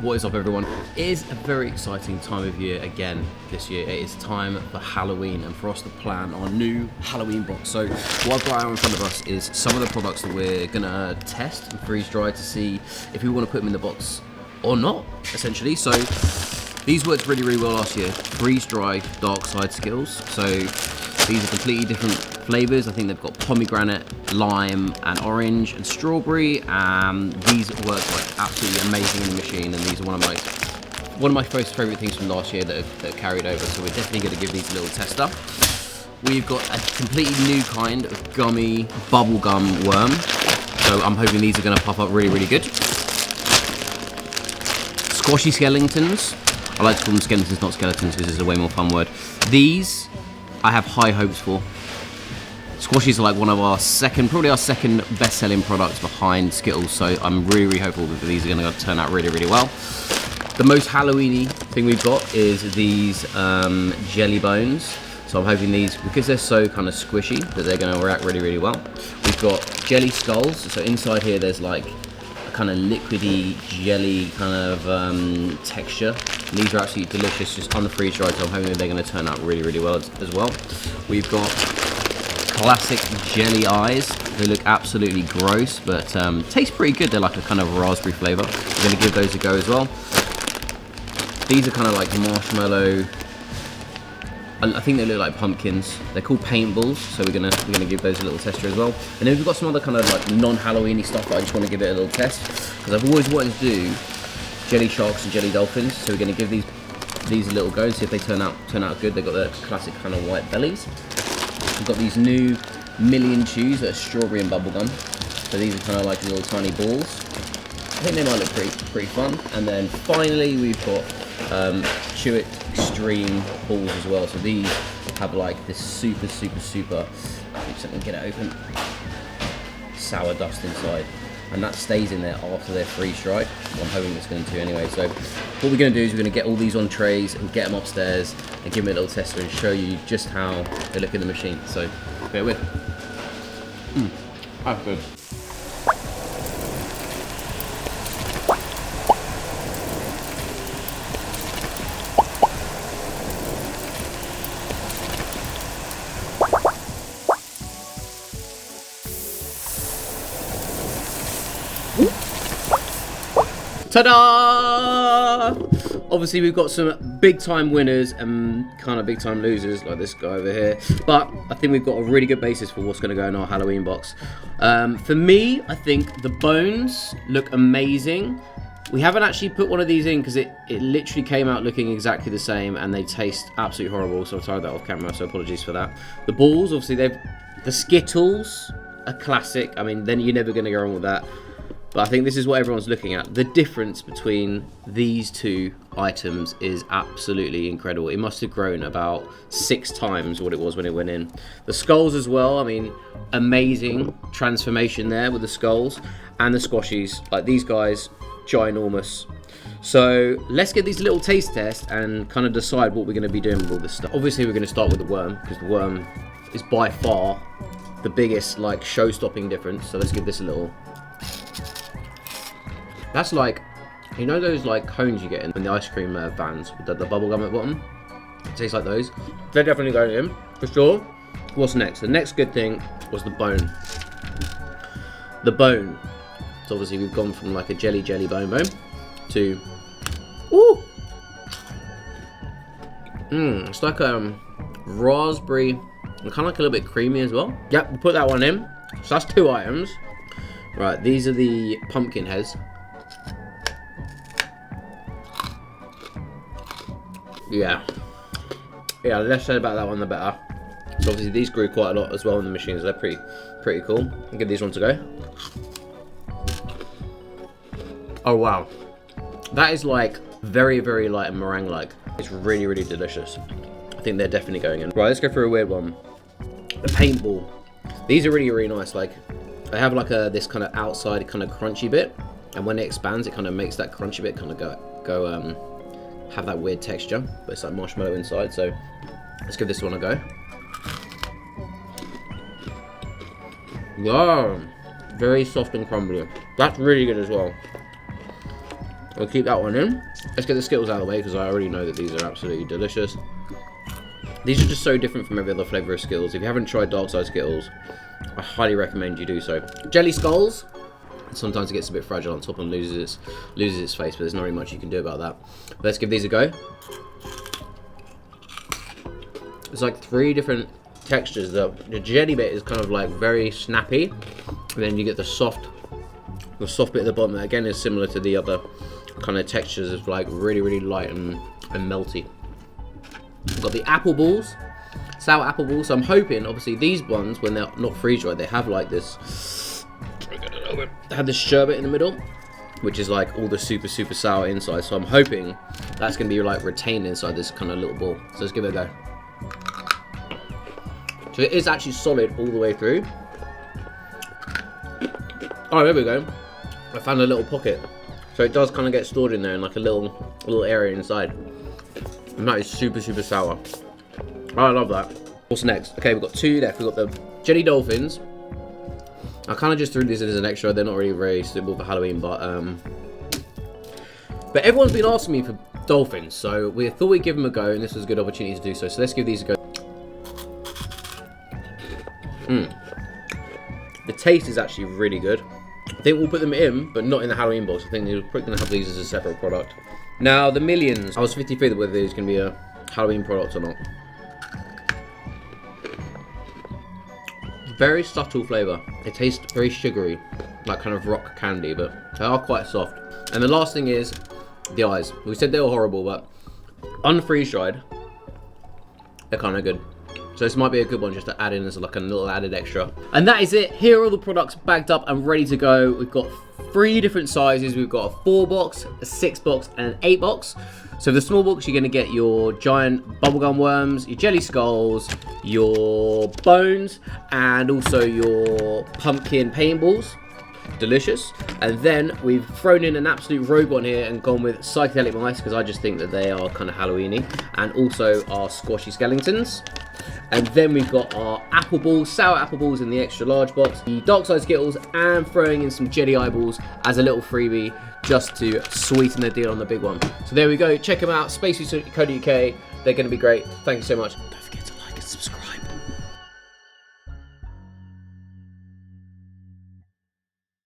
What is up, everyone? It is a very exciting time of year again this year. It is time for Halloween and for us to plan our new Halloween box. So what I've got out in front of us is some of the products that we're gonna test and freeze dry to see if we want to put them in the box or not, essentially. So these worked really, really well last year. Freeze dry dark side skills. So these are completely different flavors. I think they've got pomegranate, lime, and orange, and strawberry. These work like absolutely amazing in the machine, and these are one of my most favorite things from last year that carried over. So we're definitely going to give these a little tester. We've got a completely new kind of gummy bubblegum worm. So I'm hoping these are going to pop up really, really good. Squashy skeletons. I like to call them skeletons, not skeletons, because it's a way more fun word. These I have high hopes for. Squashies are like one of our probably our second best-selling products behind Skittles, so I'm really, really hopeful that these are going to turn out really, really well. The most Halloween-y thing we've got is these jelly bones. So I'm hoping these, because they're so kind of squishy, that they're going to react really, really well. We've got jelly skulls. So inside here, there's like a kind of liquidy jelly kind of texture. And these are absolutely delicious, just on the freeze dried, so I'm hoping they're going to turn out really, really well as well. We've got classic jelly eyes. They look absolutely gross, but taste pretty good. They're like a kind of raspberry flavor. We're going to give those a go as well. These are kind of like marshmallow. I think they look like pumpkins. They're called paintballs, so we're gonna give those a little tester as well. And then we've got some other kind of like non-Halloweeny stuff that I just want to give it a little test, because I've always wanted to do jelly sharks and jelly dolphins. So we're gonna give these a little go and see if they turn out good. They've got the classic kind of white bellies. We've got these new Million Chews that are strawberry and bubblegum. So these are kind of like little tiny balls. I think they might look pretty fun. And then finally we've got Chew It Extreme balls as well. So these have like this super, oops, I can get it open, sour dust inside, and that stays in there after they're freeze dried. I'm hoping it's going to anyway. So what we're going to do is we're going to get all these on trays and get them upstairs and give them a little tester and show you just how they look in the machine. So bear with. That's good. Ta-da! Obviously we've got some big time winners and kind of big time losers like this guy over here, but I think we've got a really good basis for what's going to go in our Halloween box. For me, I think the bones look amazing. We haven't actually put one of these in because it literally came out looking exactly the same, and they taste absolutely horrible, so I've tried that off camera, so apologies for that. The balls, obviously the Skittles are classic. I mean, then you're never going to go wrong with that. But I think this is what everyone's looking at. The difference between these two items is absolutely incredible. It must have grown about 6 times what it was when it went in. The skulls as well, I mean, amazing transformation there with the skulls. And the squashies, like these guys, ginormous. So let's get these little taste tests and kind of decide what we're going to be doing with all this stuff. Obviously we're going to start with the worm, because the worm is by far the biggest like show-stopping difference. So let's give this a little. That's like, you know those like cones you get in the ice cream vans with the bubble gum at the bottom? It tastes like those. They're definitely going in, for sure. What's next? The next good thing was the bone. The bone. So obviously we've gone from like a jelly bone to, ooh! It's like raspberry, and kind of like a little bit creamy as well. Yep, we'll put that one in. So that's 2 items. Right, these are the pumpkin heads. Yeah, less said about that one, the better. So obviously these grew quite a lot as well in the machines. So they're pretty cool. I'll give these ones a go. Oh wow, that is like very, very light and meringue-like. It's really, really delicious. I think they're definitely going in. Right, let's go for a weird one. The paintball. These are really, really nice. Like, they have like this kind of outside kind of crunchy bit, and when it expands, it kind of makes that crunchy bit kind of go have that weird texture, but it's like marshmallow inside. So let's give this one a go. Wow, very soft and crumbly. That's really good as well. We'll keep that one in. Let's get the Skittles out of the way because I already know that these are absolutely delicious. These are just so different from every other flavour of Skittles. If you haven't tried dark side Skittles, I highly recommend you do so. Jelly Skulls. Sometimes it gets a bit fragile on top and loses its face, but there's not really much you can do about that. But let's give these a go. It's like 3 different textures. The jelly bit is kind of like very snappy, and then you get the soft bit at the bottom that again is similar to the other kind of textures of like really light and melty. We've got the apple balls, sour apple balls. So I'm hoping, obviously, these ones when they're not freeze dried, they have like this. They have this sherbet in the middle, which is like all the super sour inside. So I'm hoping that's gonna be like retained inside this kind of little ball. So let's give it a go. So it is actually solid all the way through. Oh, there we go. I found a little pocket. So it does kind of get stored in there in like a little area inside. And that is super sour. Oh, I love that. What's next? Okay, we've got 2 left. We've got the Jelly Dolphins. I kind of just threw these in as an extra. They're not really very suitable for Halloween, but everyone's been asking me for dolphins, so we thought we'd give them a go, and this was a good opportunity to do so. So let's give these a go. The taste is actually really good. I think we'll put them in, but not in the Halloween box. I think we're probably going to have these as a separate product. Now, the Millions. I was 50-50 whether these can be a Halloween product or not. Very subtle flavour. It tastes very sugary, like kind of rock candy, but they are quite soft. And the last thing is the eyes. We said they were horrible, but unfreeze dried, they're kind of good. So this might be a good one just to add in as like a little added extra. And that is it. Here are all the products bagged up and ready to go. We've got 3 different sizes. We've got a 4 box, a 6 box, and an 8 box. So the small box, you're going to get your giant bubblegum worms, your jelly skulls, your bones, and also your pumpkin paintballs. Delicious. And then we've thrown in an absolute rogue one here and gone with psychedelic mice because I just think that they are kind of Halloweeny, and also our squashy skeletons. And then we've got our apple balls, sour apple balls in the extra large box, the dark side Skittles, and throwing in some jelly eyeballs as a little freebie just to sweeten the deal on the big one. So there we go. Check them out. Spacesweets.co.uk. They're going to be great. Thank you so much. Don't forget to like and subscribe.